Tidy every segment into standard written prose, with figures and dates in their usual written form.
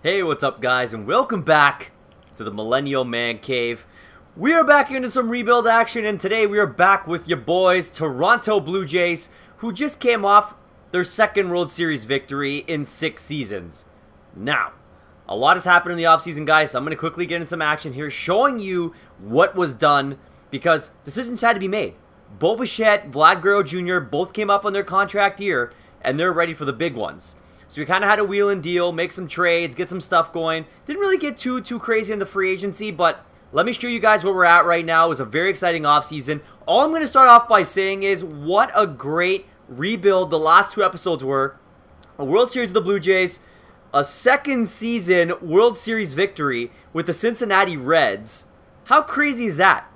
Hey, what's up guys, and welcome back to the Millennial Man Cave. We are back into some rebuild action, and today we are back with your boys, Toronto Blue Jays, who just came off their second World Series victory in 6 seasons. Now, a lot has happened in the offseason, guys, so I'm going to quickly get into some action here, showing you what was done, because decisions had to be made. Bichette, Vlad Jr. both came up on their contract year, and they're ready for the big ones. So we kind of had to wheel and deal, make some trades, get some stuff going. Didn't really get too crazy in the free agency, but let me show you guys where we're at right now. It was a very exciting offseason. All I'm going to start off by saying is what a great rebuild the last 2 episodes were. A World Series of the Blue Jays, a second season World Series victory with the Cincinnati Reds. How crazy is that?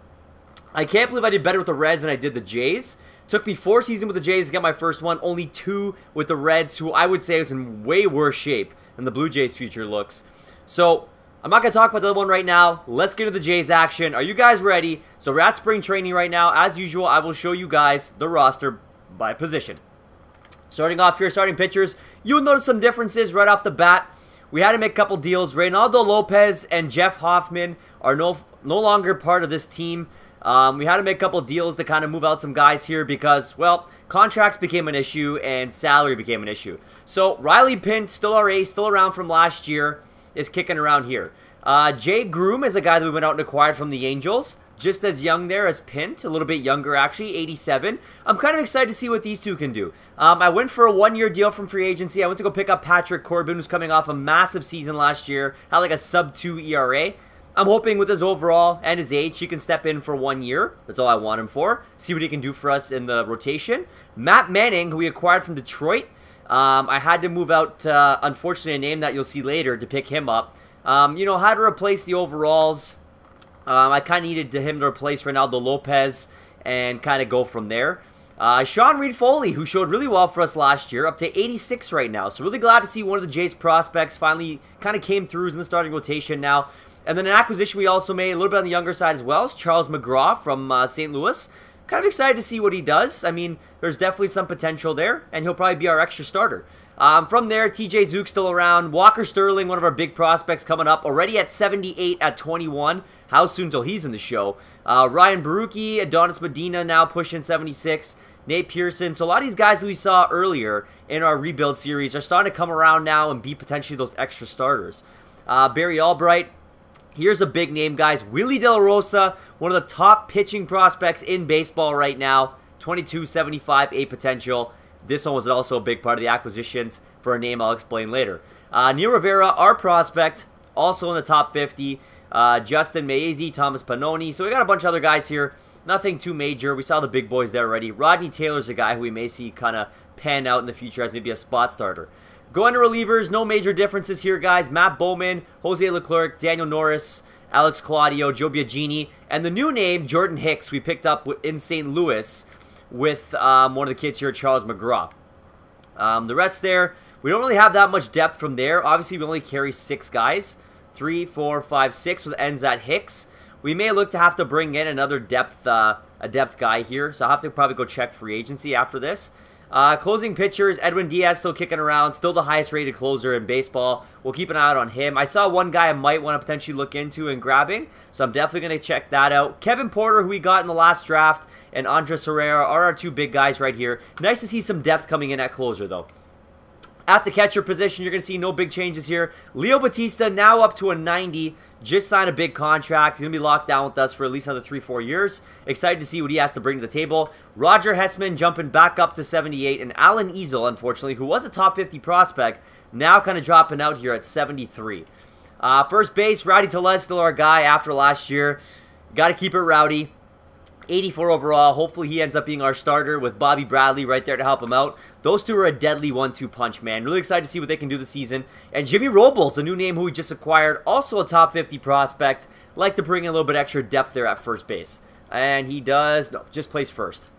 I can't believe I did better with the Reds than I did the Jays. Took me 4 seasons with the Jays to get my first one, only 2 with the Reds, who I would say is in way worse shape than the Blue Jays' future looks. So, I'm not going to talk about the other one right now. Let's get into the Jays action. Are you guys ready? So, we're at spring training right now. As usual, I will show you guys the roster by position. Starting off here, starting pitchers, you'll notice some differences right off the bat. We had to make a couple deals. Reynaldo Lopez and Jeff Hoffman are no longer part of this team. We had to make a couple deals to kind of move out some guys here because, well, contracts became an issue and salary became an issue. So, Riley Pint, still our ace, still around from last year, is kicking around here. Jay Groom is a guy that we went out and acquired from the Angels. Just as young there as Pint, a little bit younger actually, 87. I'm kind of excited to see what these two can do. I went for a 1-year deal from free agency. I went to go pick up Patrick Corbin, who's coming off a massive season last year. Had like a sub-2 ERA. I'm hoping with his overall and his age, he can step in for 1 year. That's all I want him for. See what he can do for us in the rotation. Matt Manning, who we acquired from Detroit. I had to move out, unfortunately, a name that you'll see later to pick him up. You know, how to replace the overalls. I kind of needed him to replace Reynaldo Lopez and kind of go from there. Sean Reed-Foley, who showed really well for us last year, up to 86 right now. So really glad to see one of the Jays prospects finally kind of came through, is in the starting rotation now. And then an acquisition we also made, a little bit on the younger side as well, is Charles McGraw from St. Louis. Kind of excited to see what he does. I mean, there's definitely some potential there, and he'll probably be our extra starter. From there, TJ Zook still around. Walker Sterling, one of our big prospects coming up, already at 78 at 21. How soon till he's in the show? Ryan Baruki, Adonis Medina now pushing 76. Nate Pearson. So a lot of these guys that we saw earlier in our rebuild series are starting to come around now and be potentially those extra starters. Barry Albright. Here's a big name, guys. Willie De La Rosa, one of the top pitching prospects in baseball right now. 22, 75, A potential. This one was also a big part of the acquisitions for a name I'll explain later. Neil Rivera, our prospect, also in the top 50. Justin Maese, Thomas Pannoni. So we got a bunch of other guys here. Nothing too major. We saw the big boys there already. Rodney Taylor's a guy who we may see kind of pan out in the future as maybe a spot starter. Going to relievers, no major differences here, guys. Matt Bowman, Jose Leclerc, Daniel Norris, Alex Claudio, Joe Biagini, and the new name, Jordan Hicks, we picked up in St. Louis with one of the kids here, Charles McGraw. The rest there, we don't really have that much depth from there. Obviously, we only carry 6 guys. 3, 4, 5, 6 with ends at Hicks. We may look to have to bring in another depth guy here, so I'll have to probably go check free agency after this. Closing pitchers, Edwin Diaz still kicking around, still the highest rated closer in baseball. We'll keep an eye out on him. I saw one guy I might want to potentially look into and grabbing, so I'm definitely going to check that out. Kevin Porter, who we got in the last draft, and Andres Herrera are our 2 big guys right here. Nice to see some depth coming in at closer, though. At the catcher position, you're going to see no big changes here. Leo Batista now up to a 90. Just signed a big contract. He's going to be locked down with us for at least another 3-4 years. Excited to see what he has to bring to the table. Roger Hessman jumping back up to 78. And Alan Easel, unfortunately, who was a top 50 prospect, now kind of dropping out here at 73. First base, Rowdy Tellez, still our guy after last year. Got to keep it rowdy. 84 overall. Hopefully he ends up being our starter with Bobby Bradley right there to help him out. Those two are a deadly 1-2 punch, man. Really excited to see what they can do this season. And Jimmy Robles, a new name who we just acquired, also a top 50 prospect. Like to bring in a little bit extra depth there at first base. And he does, no, just plays first.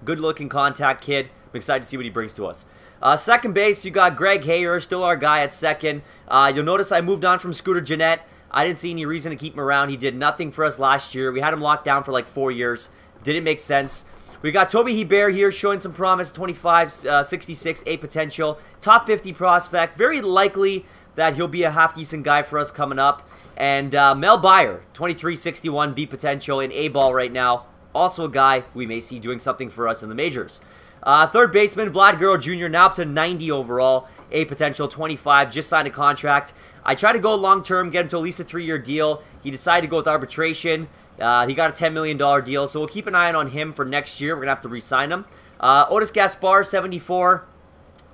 Good looking contact kid. I'm excited to see what he brings to us. Second base, you got Greg Hayer, still our guy at second. You'll notice I moved on from Scooter Gennett. I didn't see any reason to keep him around. He did nothing for us last year. We had him locked down for like 4 years. Didn't make sense. We got Toby Hebert here showing some promise. 25, 66, A potential. Top 50 prospect. Very likely that he'll be a half-decent guy for us coming up. And Mel Byer, 2361 B potential in A-ball right now. Also a guy we may see doing something for us in the majors. Third baseman, Vlad Jr., now up to 90 overall. A potential, 25, just signed a contract. I tried to go long-term, get him to at least a 3-year deal. He decided to go with arbitration. He got a $10 million deal, so we'll keep an eye on him for next year. We're going to have to re-sign him. Otis Gaspar, 74.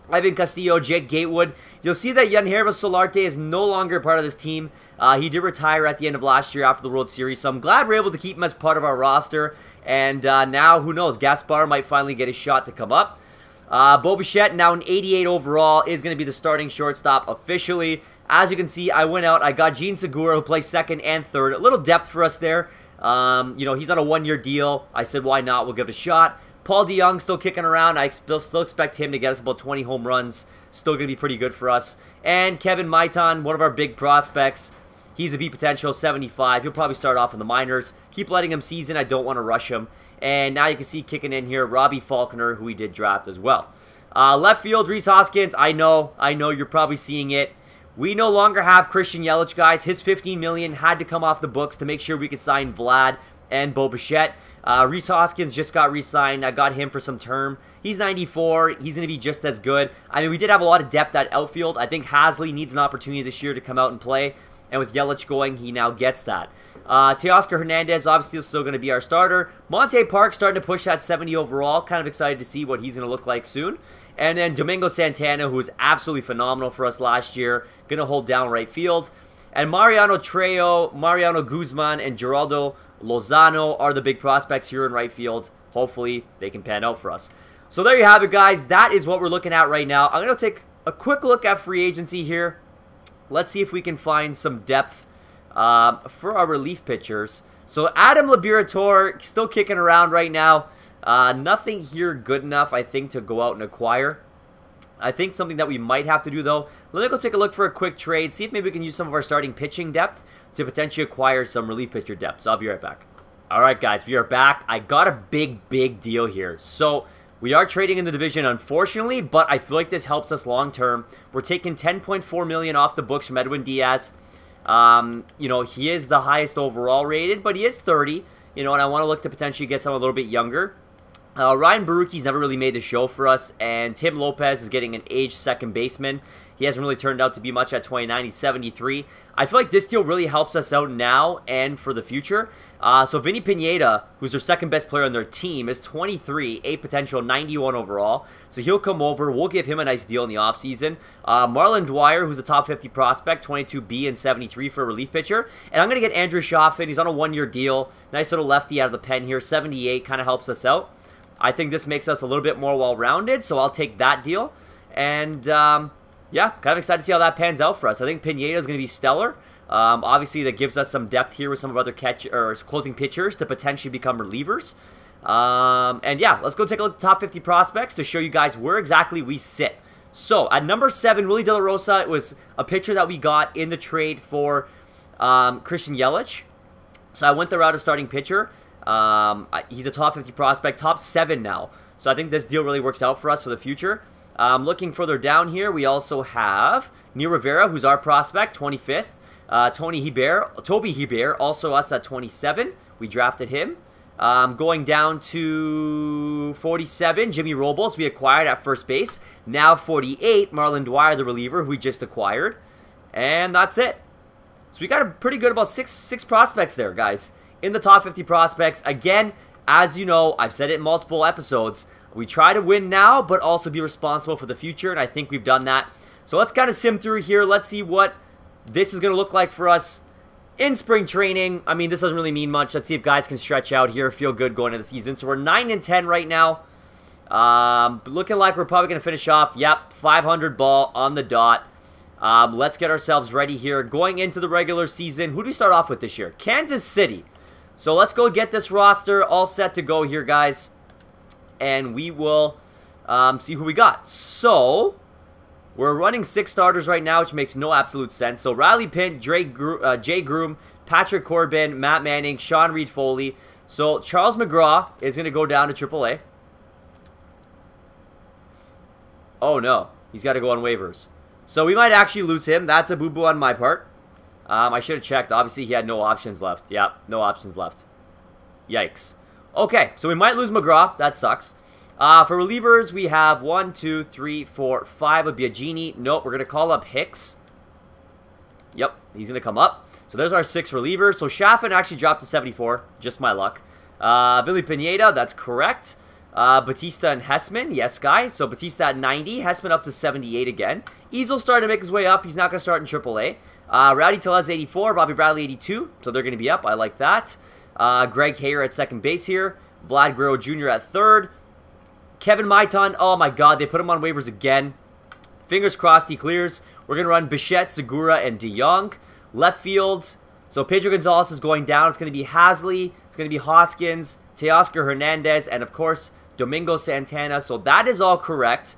Ivan Castillo, Jake Gatewood. You'll see that Yangervis Solarte is no longer part of this team. He did retire at the end of last year after the World Series, so I'm glad we're able to keep him as part of our roster. And now, who knows, Gaspar might finally get his shot to come up. Bichette, now an 88 overall, is going to be the starting shortstop officially. As you can see, I went out, I got Gene Segura, who plays second and third. A little depth for us there. You know, he's on a 1-year deal. I said, why not? We'll give it a shot. Paul DeYoung still kicking around. I still expect him to get us about 20 home runs. Still going to be pretty good for us. And Kevin Maitan, one of our big prospects. He's a B potential, 75. He'll probably start off in the minors. Keep letting him season. I don't want to rush him. And now you can see kicking in here, Robbie Faulkner, who we did draft as well. Left field, Rhys Hoskins. I know, you're probably seeing it. We no longer have Christian Yelich, guys. His $15 million had to come off the books to make sure we could sign Vlad and Bichette. Rhys Hoskins just got re-signed. I got him for some term. He's 94. He's going to be just as good. I mean, we did have a lot of depth at outfield. I think Hasley needs an opportunity this year to come out and play. And with Yelich going, he now gets that. Teoscar Hernandez, obviously, is still going to be our starter. Monte Park starting to push that 70 overall. Kind of excited to see what he's going to look like soon. And then Domingo Santana, who was absolutely phenomenal for us last year. Going to hold down right field. And Mariano Trejo, Mariano Guzman, and Geraldo Lozano are the big prospects here in right field. Hopefully, they can pan out for us. So there you have it, guys. That is what we're looking at right now. I'm going to take a quick look at free agency here. Let's see if we can find some depth for our relief pitchers. So Adam Liberator still kicking around right now. Nothing here good enough, I think, to go out and acquire. I think something that we might have to do, though, let me go take a look for a quick trade, see if maybe we can use some of our starting pitching depth to potentially acquire some relief pitcher depth. So I'll be right back. All right, guys, we are back. I got a big deal here. So we are trading in the division, unfortunately, but I feel like this helps us long-term. We're taking $10.4 million off the books from Edwin Diaz. You know, he is the highest overall rated, but he is 30, you know, and I want to look to potentially get someone a little bit younger. Ryan Baruchi's never really made the show for us, and Tim Lopez is getting an aged second baseman. He hasn't really turned out to be much at 29. He's 73. I feel like this deal really helps us out now and for the future. So Vinny Pineda, who's their second best player on their team, is 23, 8 potential, 91 overall. So he'll come over. We'll give him a nice deal in the offseason. Marlon Dwyer, who's a top 50 prospect, 22B and 73 for a relief pitcher. And I'm going to get Andrew Schaffin. He's on a 1-year deal. Nice little lefty out of the pen here. 78 kind of helps us out. I think this makes us a little bit more well-rounded, so I'll take that deal. And, yeah, kind of excited to see how that pans out for us. I think Pineda is going to be stellar. Obviously, that gives us some depth here with some of other closing pitchers to potentially become relievers. And, yeah, let's go take a look at the top 50 prospects to show you guys where exactly we sit. So, at number 7, Willie De La Rosa, it was a pitcher that we got in the trade for Christian Yelich. So, I went the route of starting pitcher. He's a top 50 prospect, top 7 now. So I think this deal really works out for us for the future. Looking further down here, we also have Neil Rivera, who's our prospect, 25th. Toby Hebert, also us at 27. We drafted him. Going down to 47, Jimmy Robles, we acquired at first base. Now 48, Marlon Dwyer, the reliever, who we just acquired. And that's it. So we got a pretty good about six prospects there, guys. In the top 50 prospects. Again, as you know, I've said it in multiple episodes, we try to win now, but also be responsible for the future, and I think we've done that. So let's kind of sim through here. Let's see what this is going to look like for us in spring training. I mean, this doesn't really mean much. Let's see if guys can stretch out here, feel good going into the season. So we're 9-10 right now. Looking like we're probably going to finish off, yep, 500 ball on the dot. Let's get ourselves ready here. Going into the regular season, who do we start off with this year? Kansas City. So let's go get this roster all set to go here, guys. And we will see who we got. So, we're running 6 starters right now, which makes no absolute sense. So, Riley Pint, Jay Groom, Patrick Corbin, Matt Manning, Sean Reed-Foley. So, Charles McGraw is going to go down to AAA. Oh, no. He's got to go on waivers. So we might actually lose him. That's a boo-boo on my part. I should have checked. Obviously, he had no options left. Yep, no options left. Yikes. Okay, so we might lose McGraw. That sucks. For relievers, we have 1, 2, 3, 4, 5 of Biagini. Nope, we're going to call up Hicks. Yep, he's going to come up. So there's our 6 relievers. So Chaffin actually dropped to 74. Just my luck. Billy Pineda, that's correct. Batista and Hessman, yes, guy. So Batista at 90, Hessman up to 78 again. Easel's starting to make his way up. He's not going to start in AAA. Rowdy Tellez 84, Bobby Bradley 82. So they're going to be up. I like that. Greg Hayer at second base here. Vlad Guerrero Jr. at third. Kevin Maiton, oh my god, they put him on waivers again. Fingers crossed he clears. We're going to run Bichette, Segura, and DeYoung. Left field, so Pedro Gonzalez is going down. It's going to be Hasley. It's going to be Hoskins, Teoscar Hernandez, and of course, Domingo Santana. So that is all correct.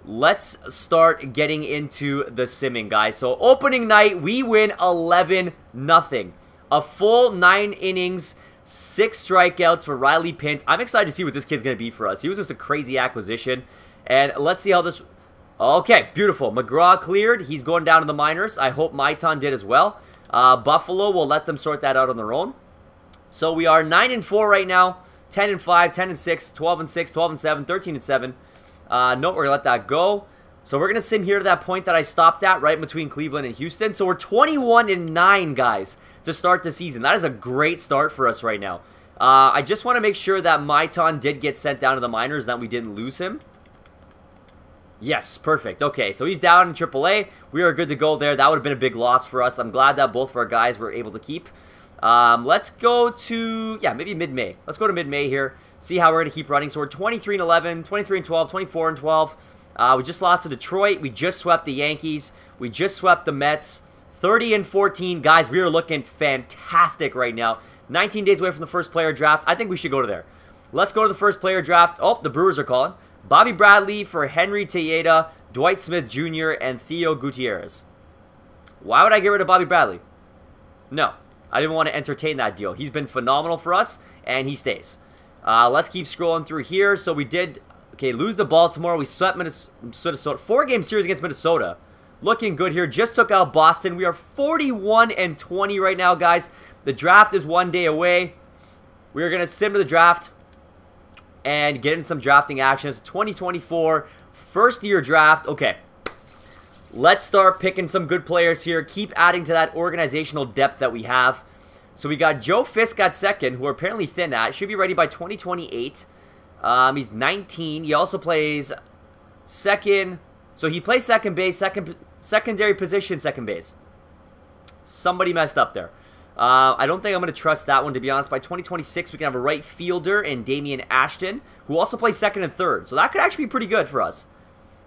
Let's start getting into the simming, guys. So opening night, we win 11-0. A full 9 innings, 6 strikeouts for Riley Pint. I'm excited to see what this kid's going to be for us. He was just a crazy acquisition. And let's see how this... Okay, beautiful. McGraw cleared. He's going down to the minors. I hope Maiton did as well. Buffalo will let them sort that out on their own. So we are 9-4 right now. 10-5, 10-6, 12-6, 12-7, 13-7. No, we're going to let that go. So we're going to sim here to that point that I stopped at, right between Cleveland and Houston. So we're 21-9, guys, to start the season. That is a great start for us right now. I just want to make sure that Maiton did get sent down to the minors, that we didn't lose him. Yes, perfect. Okay, so he's down in AAA. We are good to go there. That would have been a big loss for us. I'm glad that both of our guys were able to keep. Let's go to, yeah, maybe mid-May. Let's go to mid-May here. See how we're going to keep running. So we're 23-11, 23-12, 24-12. We just lost to Detroit. We just swept the Yankees. We just swept the Mets. 30-14. Guys, we are looking fantastic right now. 19 days away from the first player draft. I think we should go to there. Let's go to the first player draft. Oh, the Brewers are calling. Bobby Bradley for Henry Tejeda, Dwight Smith Jr., and Theo Gutierrez. Why would I get rid of Bobby Bradley? No, I didn't want to entertain that deal. He's been phenomenal for us, and he stays. Let's keep scrolling through here. So we did, okay, lose to Baltimore. We swept Minnesota. 4-game series against Minnesota. Looking good here. Just took out Boston. We are 41-20 right now, guys. The draft is 1 day away. We are going to sim to the draft and get in some drafting actions. 2024 first year draft. Okay, let's start picking some good players here. Keep adding to that organizational depth that we have. So we got Joe Fisk at second, who we're apparently thin at. Should be ready by 2028. He's 19. He also plays second. So he plays second base, secondary position, second base. Somebody messed up there. I don't think I'm going to trust that one, to be honest. By 2026, we can have a right fielder in Damian Ashton, who also plays second and third. So that could actually be pretty good for us.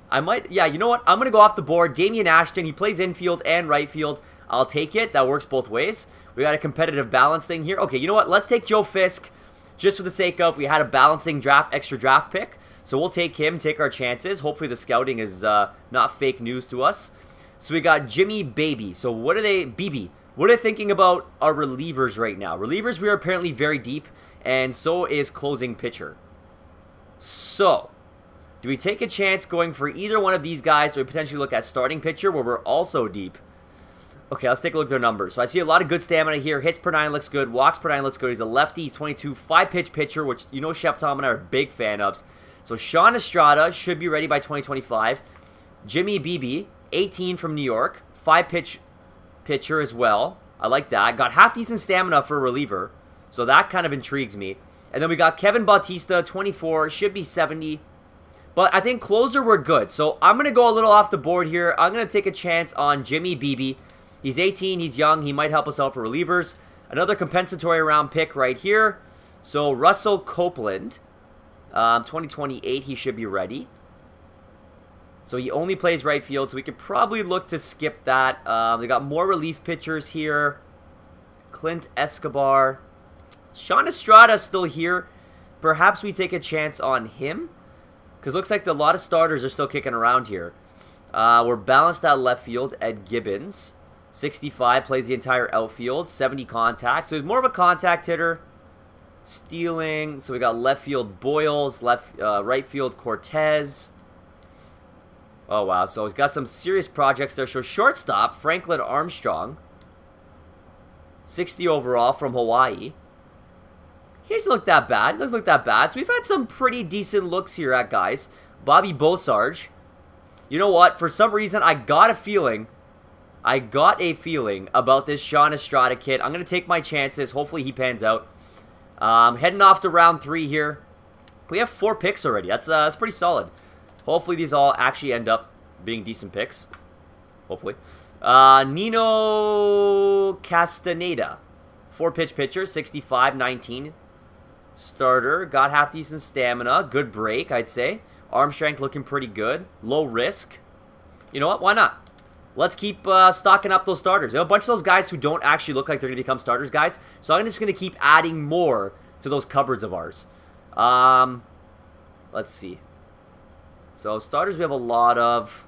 I might, yeah, you know what? I'm going to go off the board. Damian Ashton, he plays infield and right field. I'll take it. That works both ways. We got a competitive balance thing here. Okay, you know what? Let's take Joe Fisk, just for the sake of, we had a balancing draft, extra draft pick. So we'll take him, take our chances. Hopefully the scouting is not fake news to us. So we got Jimmy Baby. So what are they, BB? What are they thinking about our relievers right now? Relievers, we are apparently very deep, and so is closing pitcher. So, do we take a chance going for either one of these guys, or we potentially look at starting pitcher, where we're also deep? Okay, let's take a look at their numbers. So I see a lot of good stamina here. Hits per 9 looks good. Walks per 9 looks good. He's a lefty. He's 22. 5-pitch pitcher, which you know Chef Tom and I are a big fan of. So Sean Estrada should be ready by 2025. Jimmy Beebe, 18 from New York. 5-pitch pitcher as well. I like that. Got half-decent stamina for a reliever. So that kind of intrigues me. And then we got Kevin Bautista, 24. Should be 70. But I think closer we're good. So I'm going to go a little off the board here. I'm going to take a chance on Jimmy Beebe. He's 18. He's young. He might help us out for relievers. Another compensatory round pick right here. So Russell Copeland, 2028. He should be ready. So he only plays right field, so we could probably look to skip that. They got more relief pitchers here. Clint Escobar. Sean Estrada is still here. Perhaps we take a chance on him, because it looks like a lot of starters are still kicking around here. We're balanced at left field. Ed Gibbons, 65, plays the entire outfield. 70 contact, so he's more of a contact hitter. Stealing, so we got left field Boyles, right field Cortez. Oh, wow. So he's got some serious projects there. So shortstop, Franklin Armstrong. 60 overall from Hawaii. He doesn't look that bad. He doesn't look that bad. So we've had some pretty decent looks here at guys. Bobby Bosarge. You know what? For some reason, I got a feeling about this Sean Estrada kid. I'm going to take my chances. Hopefully he pans out. Heading off to round 3 here. We have 4 picks already. That's pretty solid. Hopefully these all actually end up being decent picks. Hopefully. Nino Castaneda. 4-pitch pitcher, 65-19. Starter. Got half-decent stamina. Good break, I'd say. Arm strength looking pretty good. Low risk. You know what? Why not? Let's keep stocking up those starters. There are a bunch of those guys who don't actually look like they're going to become starters, guys. So I'm just going to keep adding more to those cupboards of ours. Let's see. So starters we have a lot of.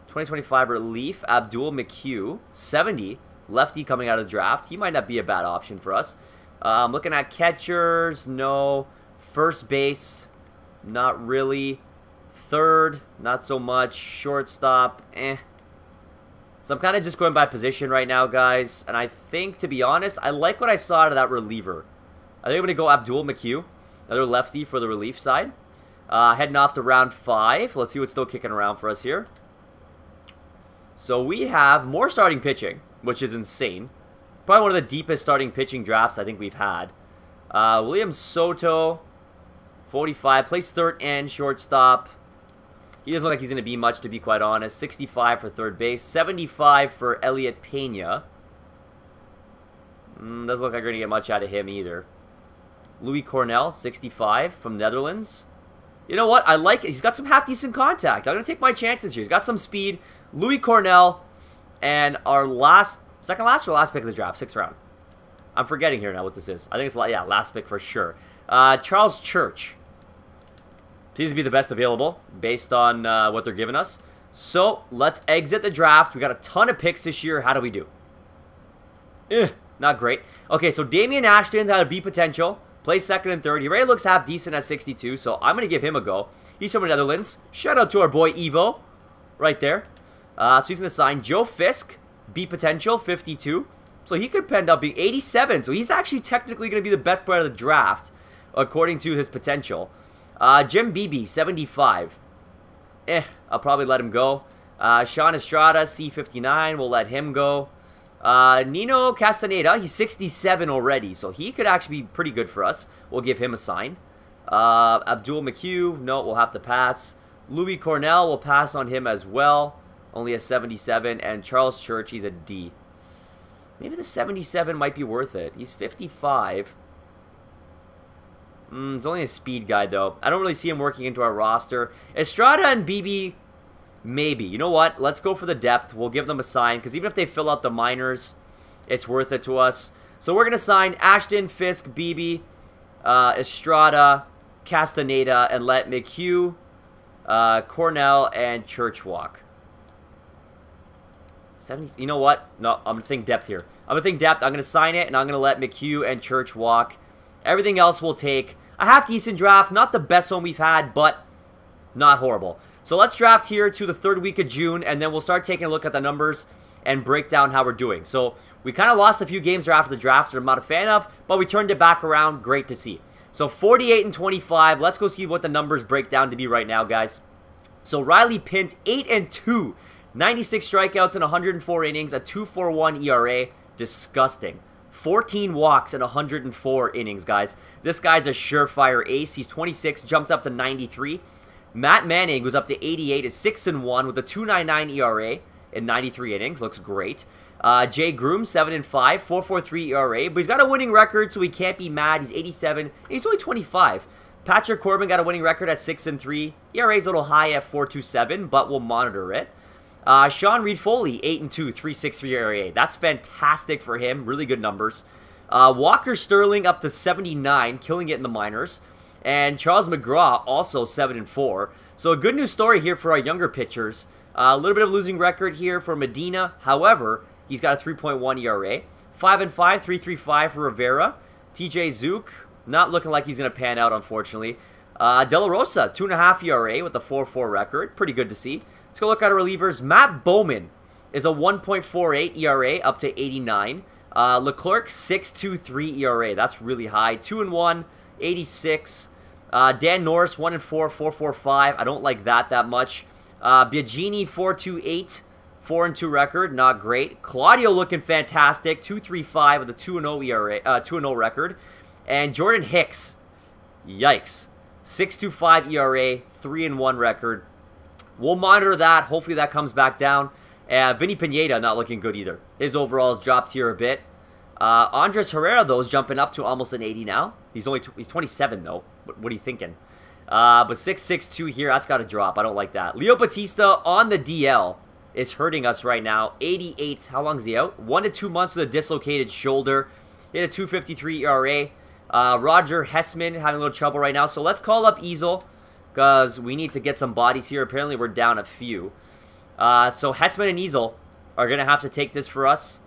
2025 relief, Abdul McHugh, 70, lefty coming out of the draft. He might not be a bad option for us. Looking at catchers, no. First base, not really. Third, not so much. Shortstop, eh. So I'm kind of just going by position right now, guys. And I think, to be honest, I like what I saw out of that reliever. I think I'm going to go Abdul McHugh, another lefty for the relief side. Heading off to round 5. Let's see what's still kicking around for us here. So we have more starting pitching, which is insane. Probably one of the deepest starting pitching drafts I think we've had. William Soto, 45, plays third and shortstop. He doesn't look like he's going to be much, to be quite honest. 65 for third base, 75 for Elliot Pena. Doesn't look like we're going to get much out of him either. Louis Cornell, 65 from Netherlands. You know what? I like it. He's got some half-decent contact. I'm going to take my chances here. He's got some speed. Louis Cornell, and our second last pick of the draft, 6th round. I'm forgetting here now what this is. I think it's, yeah, last pick for sure. Charles Church. Seems to be the best available based on what they're giving us. So, let's exit the draft. We got a ton of picks this year. How do we do? Not great. Okay, so Damian Ashton's had a B potential. Plays second and third. He already looks half decent at 62, so I'm going to give him a go. He's from the Netherlands. Shout out to our boy Evo. Right there. So he's going to sign Joe Fisk. B potential, 52. So he could end up being 87. So he's actually technically going to be the best player of the draft, according to his potential. Jim Beebe, 75. I'll probably let him go. Sean Estrada, C59. We'll let him go. Nino Castaneda, he's 67 already, so he could actually be pretty good for us. We'll give him a sign. Abdul McHugh, no, we'll have to pass. Louis Cornell, we'll pass on him as well. Only a 77. And Charles Church, he's a D. Maybe the 77 might be worth it. He's 55. He's only a speed guy, though. I don't really see him working into our roster. Estrada and BB, maybe. You know what? Let's go for the depth. We'll give them a sign, because even if they fill out the minors, it's worth it to us. So we're going to sign Ashton, Fisk, BB, Estrada, Castaneda, and let McHugh, Cornell, and Church walk. 70. You know what? No, I'm going to think depth here. I'm going to think depth. I'm going to sign it, and I'm going to let McHugh and Church walk. Everything else we'll take. A half-decent draft. Not the best one we've had, but not horrible. So let's draft here to the 3rd week of June, and then we'll start taking a look at the numbers and break down how we're doing. So we kind of lost a few games after the draft that I'm not a fan of, but we turned it back around. Great to see. So 48 and 25. Let's go see what the numbers break down to be right now, guys. So Riley Pint, 8 and 2. 96 strikeouts in 104 innings, a 2.41 ERA. Disgusting. 14 walks in 104 innings, guys. This guy's a surefire ace. He's 26, jumped up to 93. Matt Manning was up to 88, is 6-1 with a 2.99 ERA in 93 innings. Looks great. Jay Groom, 7-5, 4.43 ERA, but he's got a winning record, so he can't be mad. He's 87, and he's only 25. Patrick Corbin got a winning record at 6-3. ERA's a little high at 4.27, but we'll monitor it. Sean Reed-Foley, 8-2, 3.63 ERA. That's fantastic for him. Really good numbers. Walker Sterling up to 79, killing it in the minors. And Charles McGraw also 7-4. So a good news story here for our younger pitchers. A little bit of losing record here for Medina. However, he's got a 3.1 ERA. 5-5, 3.35 for Rivera. TJ Zook, not looking like he's going to pan out, unfortunately. De La Rosa, 2.5 ERA with a 4.4 record. Pretty good to see. Let's go look at our relievers. Matt Bowman is a 1.48 ERA up to 89. Leclerc, 6.23 ERA. That's really high. 2-1, 86. Dan Norris, 1-4, 4.45. I don't like that much. Biagini, 4.28. 4-2 record, not great. Claudio looking fantastic, 2.35 with a 2-0 ERA, 2-0 record. And Jordan Hicks, yikes, 6.25 ERA, 3-1 record. We'll monitor that. Hopefully that comes back down. Vinny Pineda not looking good either. His overall has dropped here a bit. Andres Herrera though is jumping up to almost an 80 now. He's 27 though. What are you thinking? But 6.62 here. That's got to drop. I don't like that. Leo Batista on the DL is hurting us right now. 88. How long is he out? 1 to 2 months with a dislocated shoulder. Hit a 2.53 ERA. Roger Hessman having a little trouble right now. So let's call up Easel because we need to get some bodies here. Apparently we're down a few. So Hessman and Easel are going to have to take this for us.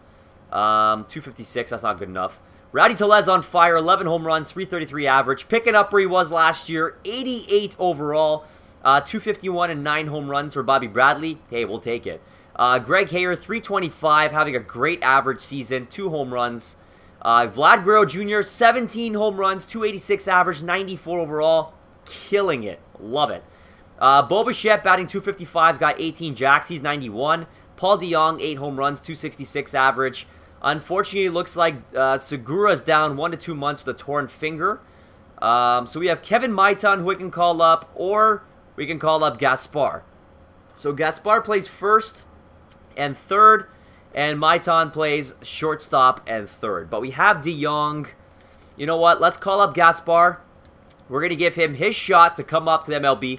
256, that's not good enough. Rowdy Tellez on fire, 11 home runs, 333 average. Picking up where he was last year, 88 overall. 251 and 9 home runs for Bobby Bradley. Hey, we'll take it. Greg Hayer, 325, having a great average season, 2 home runs. Vlad Guerrero Jr., 17 home runs, 286 average, 94 overall. Killing it. Love it. Bo Bichette batting 255's got 18 jacks. He's 91. Paul DeYoung, 8 home runs, 266 average. Unfortunately, it looks like Segura's down 1 to 2 months with a torn finger. So we have Kevin Maitan, who we can call up, or we can call up Gaspar. So Gaspar plays first and third, and Maitan plays shortstop and third. But we have DeYoung. You know what? Let's call up Gaspar. We're going to give him his shot to come up to the MLB.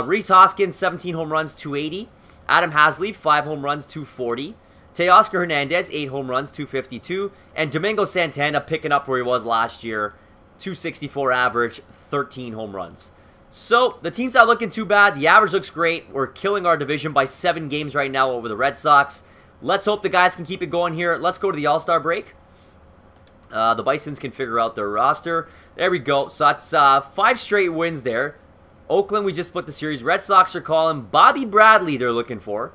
Rhys Hoskins, 17 home runs, 280. Adam Hasley, 5 home runs, 240. Teoscar Hernandez, 8 home runs, 252. And Domingo Santana picking up where he was last year, 264 average, 13 home runs. So, the team's not looking too bad. The average looks great. We're killing our division by 7 games right now over the Red Sox. Let's hope the guys can keep it going here. Let's go to the All-Star break. The Bisons can figure out their roster. There we go. So, that's 5 straight wins there. Oakland, we just split the series. Red Sox are calling. Bobby Bradley they're looking for.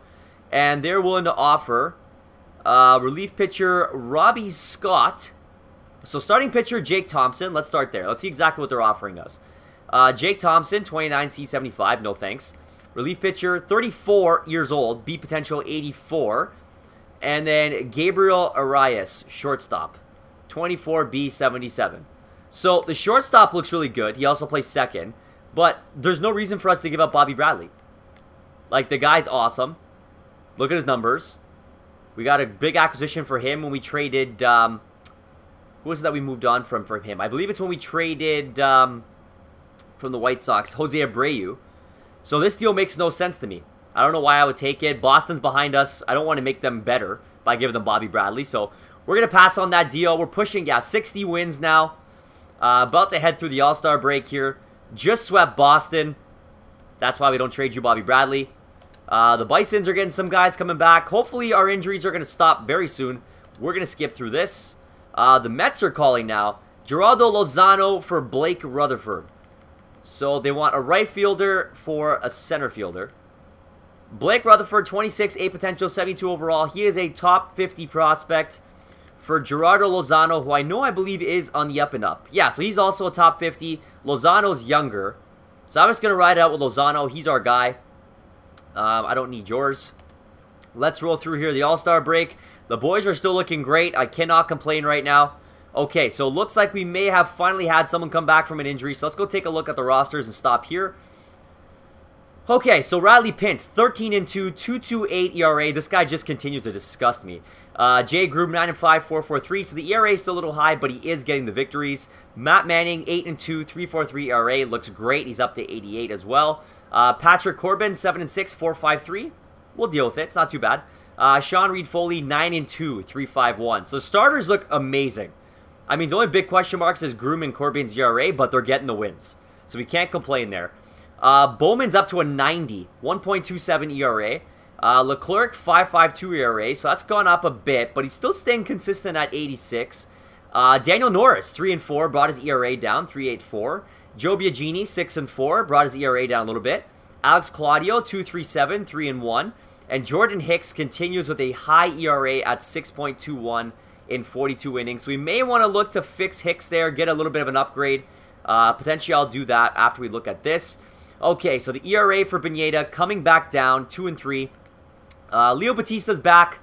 And they're willing to offer relief pitcher Robbie Scott. So starting pitcher Jake Thompson. Let's start there. Let's see exactly what they're offering us. Jake Thompson, 29 C75. No thanks. Relief pitcher, 34 years old. B potential 84. And then Gabriel Arias, shortstop, 24 B77. So the shortstop looks really good. He also plays second. But there's no reason for us to give up Bobby Bradley. Like, the guy's awesome. Look at his numbers. We got a big acquisition for him when we traded... who was it that we moved on from him? I believe it's when we traded from the White Sox, Jose Abreu. So this deal makes no sense to me. I don't know why I would take it. Boston's behind us. I don't want to make them better by giving them Bobby Bradley. So we're going to pass on that deal. We're pushing, 60 wins now. About to head through the All-Star break here. Just swept Boston. That's why we don't trade you Bobby Bradley. The Bisons are getting some guys coming back. Hopefully our injuries are going to stop very soon. We're going to skip through this. The Mets are calling now. Geraldo Lozano for Blake Rutherford. So they want a right fielder for a center fielder. Blake Rutherford, 26, A potential, 72 overall. He is a top 50 prospect for Gerardo Lozano, who I believe is on the up and up. Yeah, so he's also a top 50. Lozano's younger. So I'm just going to ride out with Lozano. He's our guy. I don't need yours. Let's roll through here the All-Star break. The boys are still looking great. I cannot complain right now. Okay, so it looks like we may have finally had someone come back from an injury. So let's go take a look at the rosters and stop here. Okay, so Riley Pint, 13-2, 2.28 ERA. This guy just continues to disgust me. Jay Grube, 9-5, 4.43. So the ERA is still a little high, but he is getting the victories. Matt Manning, 8-2, 3.43 ERA. Looks great. He's up to 88 as well. Patrick Corbin, 7-6, 4.53. We'll deal with it. It's not too bad. Sean Reed Foley, 9-2, 3.51. So the starters look amazing. I mean, the only big question marks is Groom and Corbin's ERA, but they're getting the wins. So we can't complain there. Bowman's up to a 90, 1.27 ERA. Leclerc, 5.52 ERA, so that's gone up a bit, but he's still staying consistent at 86. Daniel Norris, 3-4, brought his ERA down, 3.84. Joe Biagini, 6-4, brought his ERA down a little bit. Alex Claudio, 2.37, 3-1. And Jordan Hicks continues with a high ERA at 6.21 in 42 innings. So we may want to look to fix Hicks there, get a little bit of an upgrade. Potentially I'll do that after we look at this. Okay, so the ERA for Bichette coming back down, 2-3. Leo Batista's back,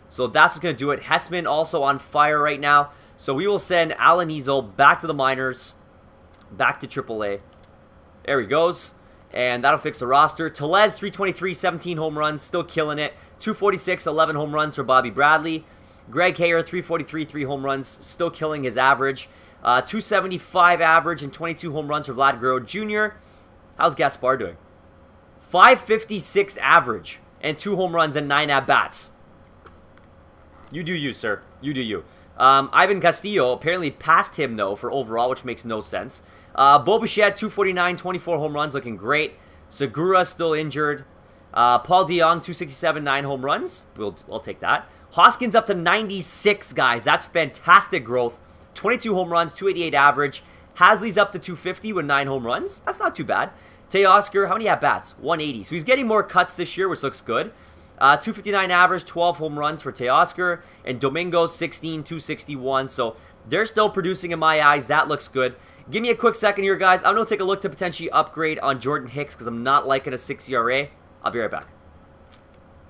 so that's what's going to do it. Hessman also on fire right now. So we will send Alan Easel back to the minors, back to AAA. There he goes. And that'll fix the roster. Tellez, 323, 17 home runs, still killing it. 246, 11 home runs for Bobby Bradley. Greg Hayer, 343, 3 home runs, still killing his average. 275 average and 22 home runs for Vlad Guerrero Jr. How's Gaspar doing? 556 average and 2 home runs and 9 at-bats. You do you, sir. You do you. Ivan Castillo apparently passed him, though, for overall, which makes no sense. Bo Bichette, 249, 24 home runs, looking great. Segura still injured. Paul DeYoung, 267, 9 home runs. I'll take that. Hoskins up to 96, guys. That's fantastic growth. 22 home runs, 288 average. Hasley's up to 250 with 9 home runs. That's not too bad. Teoscar, how many at-bats? 180. So he's getting more cuts this year, which looks good. 259 average, 12 home runs for Teoscar. And Domingo, 16, 261. So they're still producing in my eyes. That looks good. Give me a quick second here, guys. I'm going to take a look to potentially upgrade on Jordan Hicks because I'm not liking a 6 ERA. I'll be right back.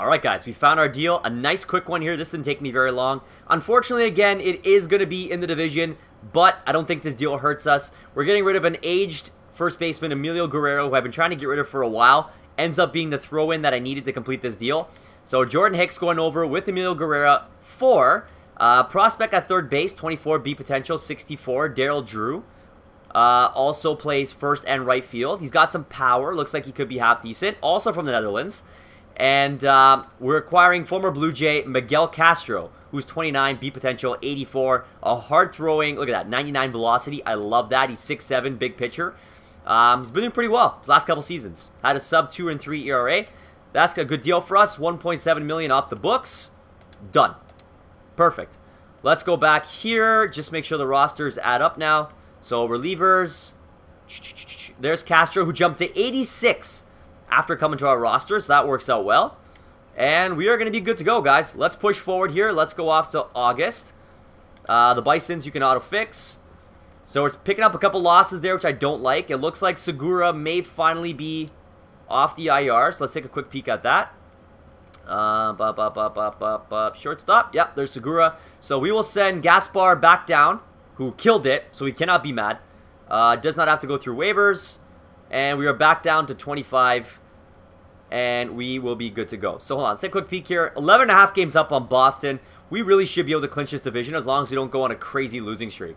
Alright, guys. We found our deal. A nice quick one here. This didn't take me very long. Unfortunately, again, it is going to be in the division, but I don't think this deal hurts us. We're getting rid of an aged first baseman, Emilio Guerrero, who I've been trying to get rid of for a while. Ends up being the throw-in that I needed to complete this deal. So Jordan Hicks going over with Emilio Guerrero for prospect at third base, 24, B potential, 64, Daryl Drew. Also plays first and right field. He's got some power. Looks like he could be half decent. Also from the Netherlands. And we're acquiring former Blue Jay Miguel Castro, who's 29, B potential, 84. A hard-throwing, look at that, 99 velocity. I love that. He's 6'7", big pitcher. He's been doing pretty well his last couple seasons. Had a sub 2 and 3 ERA. That's a good deal for us. 1.7 million off the books. Done. Perfect. Let's go back here. Just make sure the rosters add up now. So relievers. There's Castro, who jumped to 86 after coming to our roster. So that works out well. And we are going to be good to go, guys. Let's push forward here. Let's go off to August. The Bisons you can auto-fix. So it's picking up a couple losses there, which I don't like. It looks like Segura may finally be off the IR. So let's take a quick peek at that. Shortstop. Yep, there's Segura. So we will send Gaspar back down, who killed it. So he cannot be mad. Does not have to go through waivers. And we are back down to 25. And we will be good to go. So hold on, let's take a quick peek here. 11.5 games up on Boston. We really should be able to clinch this division as long as we don't go on a crazy losing streak.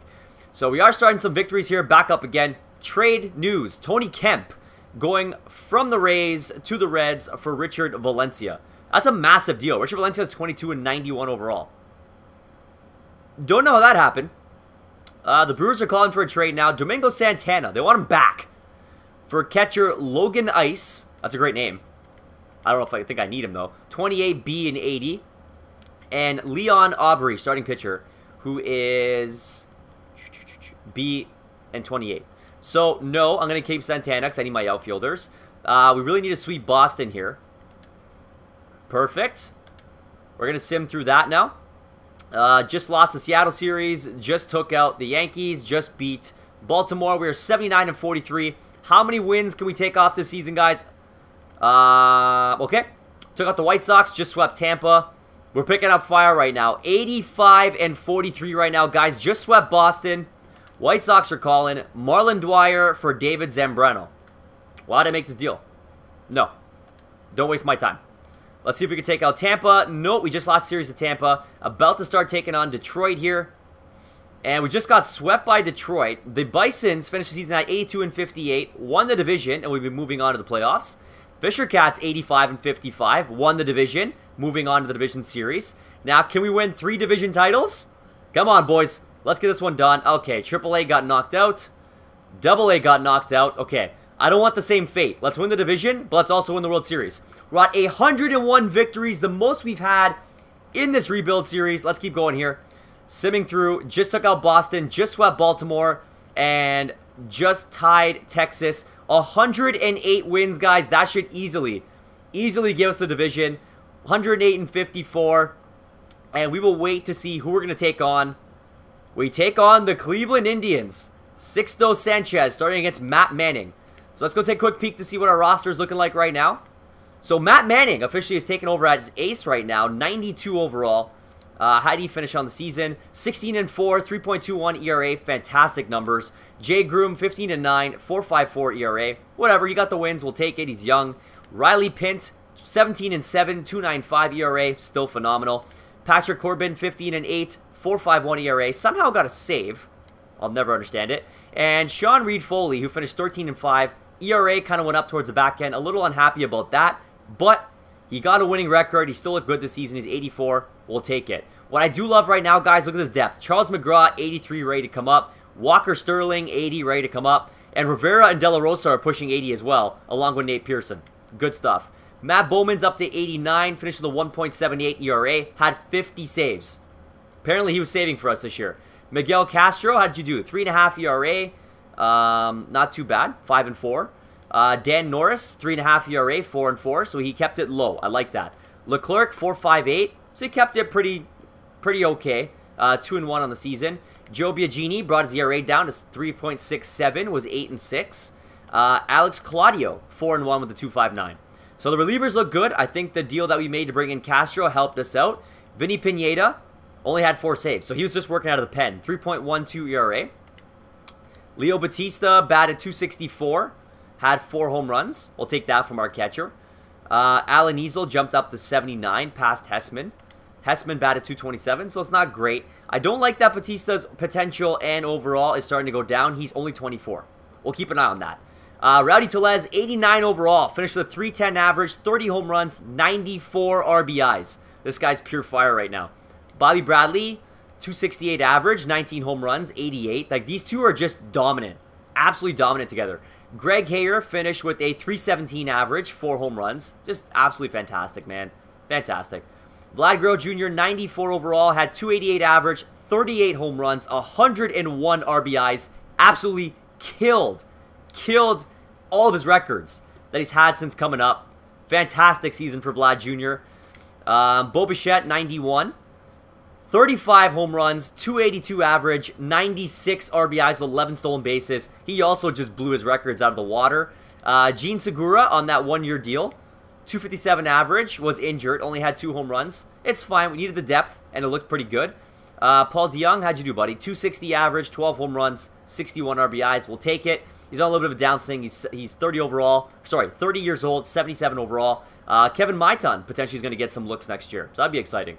So we are starting some victories here. Back up again. Trade news. Tony Kemp going from the Rays to the Reds for Richard Valencia. That's a massive deal. Richard Valencia has 22 and 91 overall. Don't know how that happened. The Brewers are calling for a trade now. Domingo Santana. They want him back. For catcher Logan Ice. That's a great name. I don't know if I think I need him, though. 28, B, and 80. And Leon Aubrey, starting pitcher, who is B and 28. So, no, I'm going to keep Santana because I need my outfielders. We really need to sweep Boston here. Perfect. We're going to sim through that now. Just lost the Seattle series. Just took out the Yankees. Just beat Baltimore. We are 79 and 43. How many wins can we take off this season, guys? Okay. Took out the White Sox. Just swept Tampa. We're picking up fire right now. 85 and 43 right now, guys. Just swept Boston. White Sox are calling. Marlon Dwyer for David Zambrano. Why did I make this deal? No. Don't waste my time. Let's see if we can take out Tampa. Nope, we just lost series to Tampa. About to start taking on Detroit here. And we just got swept by Detroit. The Bisons finished the season at 82 and 58. Won the division, and we've been moving on to the playoffs. Fisher Cats 85 and 55. Won the division. Moving on to the division series. Now, can we win 3 division titles? Come on, boys. Let's get this one done. Okay, AAA got knocked out. AA got knocked out. Okay, I don't want the same fate. Let's win the division, but let's also win the World Series. We're at 101 victories, the most we've had in this rebuild series. Let's keep going here. Simming through. Just took out Boston. Just swept Baltimore. and just tied Texas. 108 wins, guys. That should easily give us the division. 108 and 54. And we will wait to see who we're going to take on. We take on the Cleveland Indians. Sixto Sanchez starting against Matt Manning. So let's go take a quick peek to see what our roster is looking like right now. So Matt Manning officially is taking over as ace right now. 92 overall. How do you finish on the season? 16 and 4, 3.21 ERA. Fantastic numbers. Jay Groom, 15 and 9, 4.54 ERA. Whatever, you got the wins. We'll take it. He's young. Riley Pint, 17 and 7, 2.95 ERA. Still phenomenal. Patrick Corbin, 15 and 8, 4.51 ERA. Somehow got a save. I'll never understand it. And Sean Reed Foley, who finished 13 and 5. ERA kind of went up towards the back end. A little unhappy about that. But he got a winning record. He still looked good this season. He's 84. We'll take it. What I do love right now, guys, look at this depth. Charles McGraw, 83, ready to come up. Walker Sterling, 80, ready to come up. And Rivera and De La Rosa are pushing 80 as well, along with Nate Pearson. Good stuff. Matt Bowman's up to 89, finished with a 1.78 ERA, had 50 saves. Apparently he was saving for us this year. Miguel Castro, how did you do? 3.5 ERA, not too bad, 5 and 4. Dan Norris, 3.5 ERA, 4 and 4, so he kept it low. I like that. Leclerc, 4.58, so he kept it pretty okay. 2 and 1 on the season. Joe Biagini brought his ERA down to 3.67, was 8 and 6. Alex Claudio, 4 and 1 with the 2.59. So the relievers look good. I think the deal that we made to bring in Castro helped us out. Vinny Pineda only had 4 saves, so he was just working out of the pen. 3.12 ERA. Leo Batista batted 264, had 4 home runs. We'll take that from our catcher. Alan Easel jumped up to 79, past Hessman. Hessman batted 227, so it's not great. I don't like that Batista's potential and overall is starting to go down. He's only 24. We'll keep an eye on that. Rowdy Tellez, 89 overall. Finished with a 310 average, 30 home runs, 94 RBIs. This guy's pure fire right now. Bobby Bradley, 268 average, 19 home runs, 88. Like, these two are just dominant. Absolutely dominant together. Greg Hayer finished with a 317 average, 4 home runs. Just absolutely fantastic, man. Fantastic. Vlad Guerrero Jr., 94 overall, had 288 average, 38 home runs, 101 RBIs. Absolutely killed all of his records that he's had since coming up. Fantastic season for Vlad Jr. Bo Bichette, 91. 35 home runs, 282 average, 96 RBIs with 11 stolen bases. He also just blew his records out of the water. Gene Segura on that 1-year deal. 257 average, was injured, only had 2 home runs. It's fine, we needed the depth, and it looked pretty good. Paul DeYoung, how'd you do, buddy? 260 average, 12 home runs, 61 RBIs. We'll take it. He's on a little bit of a downswing. He's 30 overall. Sorry, 30 years old, 77 overall. Kevin Maitan potentially is going to get some looks next year, so that'd be exciting.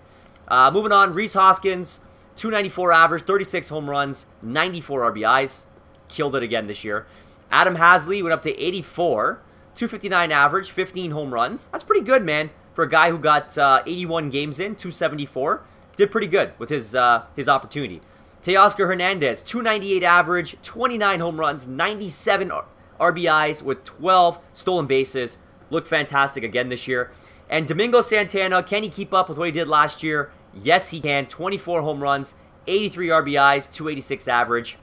Moving on, Rhys Hoskins, 294 average, 36 home runs, 94 RBIs. Killed it again this year. Adam Hasley went up to 84, 259 average, 15 home runs. That's pretty good, man, for a guy who got 81 games in, 274. Did pretty good with his opportunity. Teoscar Hernandez, 298 average, 29 home runs, 97 RBIs with 12 stolen bases. Looked fantastic again this year. And Domingo Santana, can he keep up with what he did last year? Yes, he can. 24 home runs, 83 RBIs, 286 average.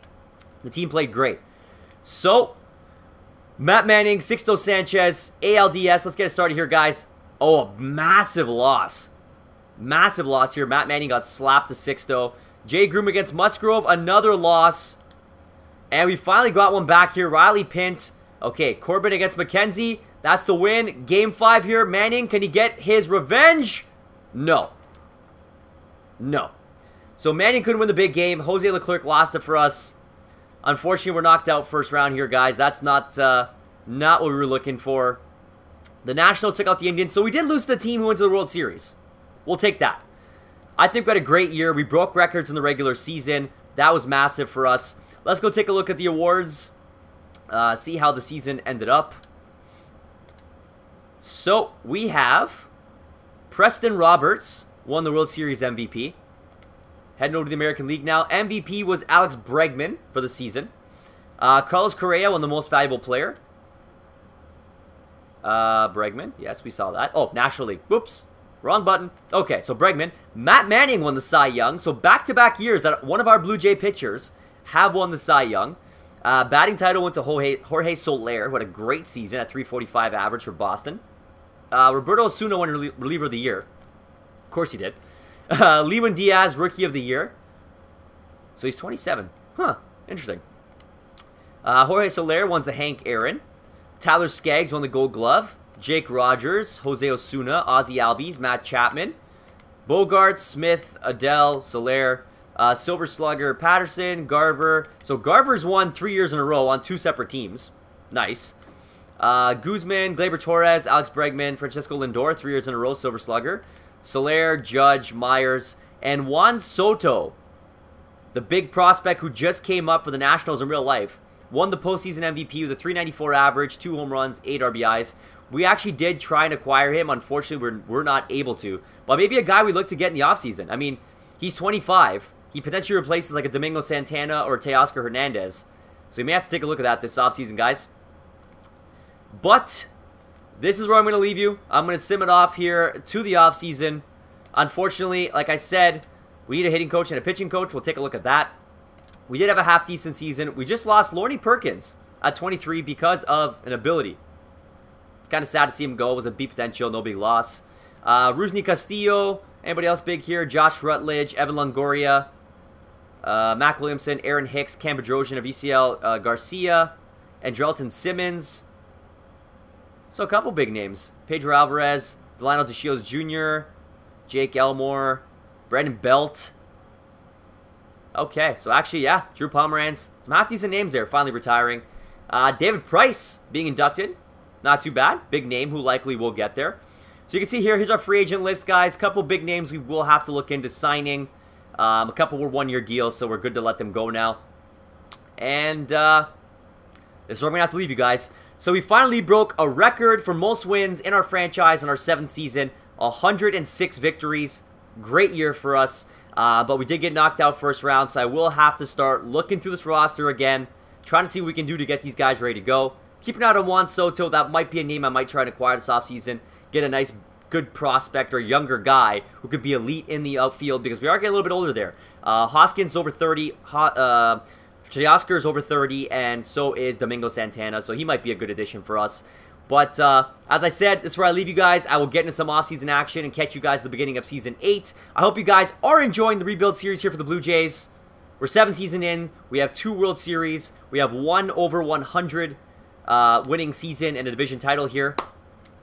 The team played great. So, Matt Manning, Sixto Sanchez, ALDS. Let's get it started here, guys. Oh, a massive loss. Massive loss here. Matt Manning got slapped to Sixto. Jay Groom against Musgrove, another loss. And we finally got one back here. Riley Pint. Okay, Corbin against McKenzie. That's the win. Game 5 here. Manning, can he get his revenge? No. No. So Manning couldn't win the big game. Jose Leclerc lost it for us. Unfortunately, we're knocked out first round here, guys. That's not what we were looking for. The Nationals took out the Indians. So we did lose to the team who went to the World Series. We'll take that. I think we had a great year. We broke records in the regular season. That was massive for us. Let's go take a look at the awards. See how the season ended up. So, we have Preston Roberts won the World Series MVP. Heading over to the American League now. MVP was Alex Bregman for the season. Carlos Correa won the Most Valuable Player. Bregman. Yes, we saw that. Oh, National League. Whoops. Wrong button. Okay, so Bregman. Matt Manning won the Cy Young. So back-to-back years that one of our Blue Jay pitchers have won the Cy Young. Batting title went to Jorge Soler, who had a great season at 345 average for Boston. Roberto Osuna won reliever of the year. Of course he did. Lewin Diaz, rookie of the year. So he's 27. Huh, interesting. Jorge Soler won the Hank Aaron. Tyler Skaggs won the Gold Glove. Jake Rogers, Jose Osuna, Ozzy Albies, Matt Chapman. Bogarts, Smith, Adele, Soler, Silver Slugger, Patterson, Garver. So Garver's won 3 years in a row on 2 separate teams. Nice. Guzman, Gleyber Torres, Alex Bregman, Francisco Lindor, 3 years in a row, Silver Slugger. Soler, Judge, Myers, and Juan Soto, the big prospect who just came up for the Nationals in real life. Won the postseason MVP with a 394 average, 2 home runs, 8 RBIs. We actually did try and acquire him. Unfortunately, we're not able to. But maybe a guy we look to get in the offseason. I mean, he's 25. He potentially replaces like a Domingo Santana or Teoscar Hernandez. So you may have to take a look at that this offseason, guys. But this is where I'm going to leave you. I'm going to sim it off here to the offseason. Unfortunately, like I said, we need a hitting coach and a pitching coach. We'll take a look at that. We did have a half-decent season. We just lost Lorne Perkins at 23 because of an ability. Kind of sad to see him go. It was a B potential, no big loss. Rusney Castillo. Anybody else big here? Josh Rutledge, Evan Longoria, Mac Williamson, Aaron Hicks, Cam Bedrosian, VCL Garcia, and Drelton Simmons. So a couple big names. Pedro Alvarez, Delano DeShields Jr., Jake Elmore, Brandon Belt. Okay, so actually, yeah, Drew Pomeranz. Some half-decent names there, finally retiring. David Price being inducted. Not too bad. Big name who likely will get there. So you can see here, here's our free agent list, guys. Couple big names we will have to look into signing. A couple were one-year deals, so we're good to let them go now. And this is where I'm going to have to leave you guys. So we finally broke a record for most wins in our franchise in our 7th season. 106 victories. Great year for us. But we did get knocked out first round, so I will have to start looking through this roster again. Trying to see what we can do to get these guys ready to go. Keep an eye on Juan Soto. That might be a name I might try and acquire this offseason. Get a nice, good prospect or younger guy who could be elite in the outfield because we are getting a little bit older there. Hoskins over 30. Teoscar is over 30, and so is Domingo Santana, so he might be a good addition for us. But as I said, this is where I leave you guys. I will get into some offseason action and catch you guys at the beginning of Season 8. I hope you guys are enjoying the rebuild series here for the Blue Jays. We're 7 seasons in. We have 2 World Series. We have 1 over 100 winning season and a division title here.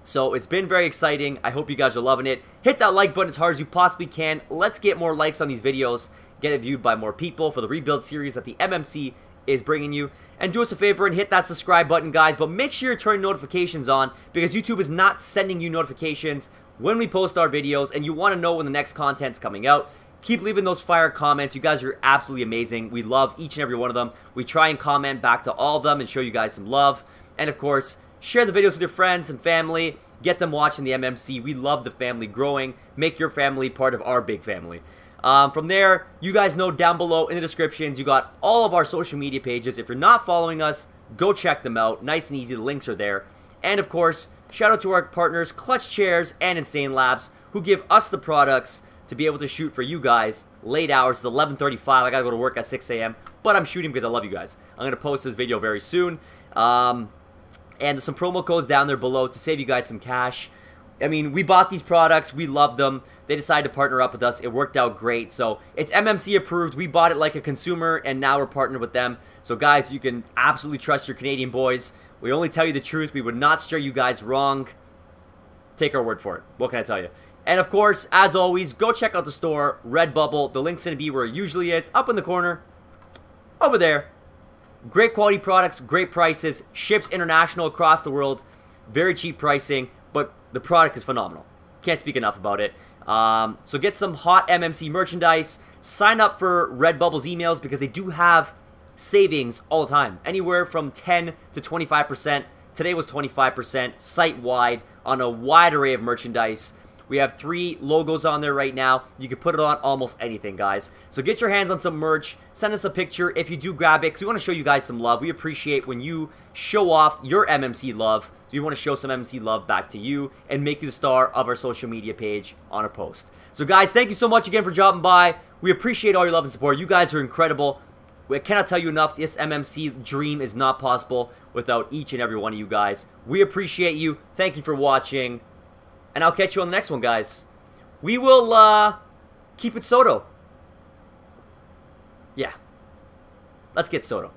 So it's been very exciting. I hope you guys are loving it. Hit that like button as hard as you possibly can. Let's get more likes on these videos. Get it viewed by more people for the rebuild series that the MMC is bringing you. And do us a favor and hit that subscribe button, guys. But make sure you turn notifications on because YouTube is not sending you notifications when we post our videos. And you want to know when the next content's coming out. Keep leaving those fire comments. You guys are absolutely amazing. We love each and every one of them. We try and comment back to all of them and show you guys some love. And of course, share the videos with your friends and family. Get them watching the MMC. We love the family growing. Make your family part of our big family. From there, you guys know down below in the descriptions, you got all of our social media pages. If you're not following us, go check them out. Nice and easy. The links are there. And of course, shout out to our partners, Clutch Chairz and Insane Labs, who give us the products to be able to shoot for you guys. Late hours, it's 11:35. I gotta go to work at 6 a.m. But I'm shooting because I love you guys. I'm gonna post this video very soon. And there's some promo codes down there below to save you guys some cash. I mean, we bought these products. We love them. They decided to partner up with us. It worked out great. So it's MMC approved. We bought it like a consumer, and now we're partnered with them. So guys, you can absolutely trust your Canadian boys. We only tell you the truth. We would not steer you guys wrong. Take our word for it. What can I tell you? And of course, as always, go check out the store, Redbubble. The link's going to be where it usually is, up in the corner, over there. Great quality products, great prices, ships international across the world, very cheap pricing, but the product is phenomenal. Can't speak enough about it. So get some hot MMC merchandise. Sign up for Redbubble's emails because they do have savings all the time. Anywhere from 10 to 25%. Today was 25% site-wide on a wide array of merchandise. We have 3 logos on there right now. You can put it on almost anything, guys. So get your hands on some merch. Send us a picture if you do grab it, because we want to show you guys some love. We appreciate when you show off your MMC love. So we want to show some MMC love back to you and make you the star of our social media page on a post. So, guys, thank you so much again for dropping by. We appreciate all your love and support. You guys are incredible. I cannot tell you enough, this MMC dream is not possible without each and every one of you guys. We appreciate you. Thank you for watching. And I'll catch you on the next one, guys. We will, keep it Soto. Yeah. Let's get Soto.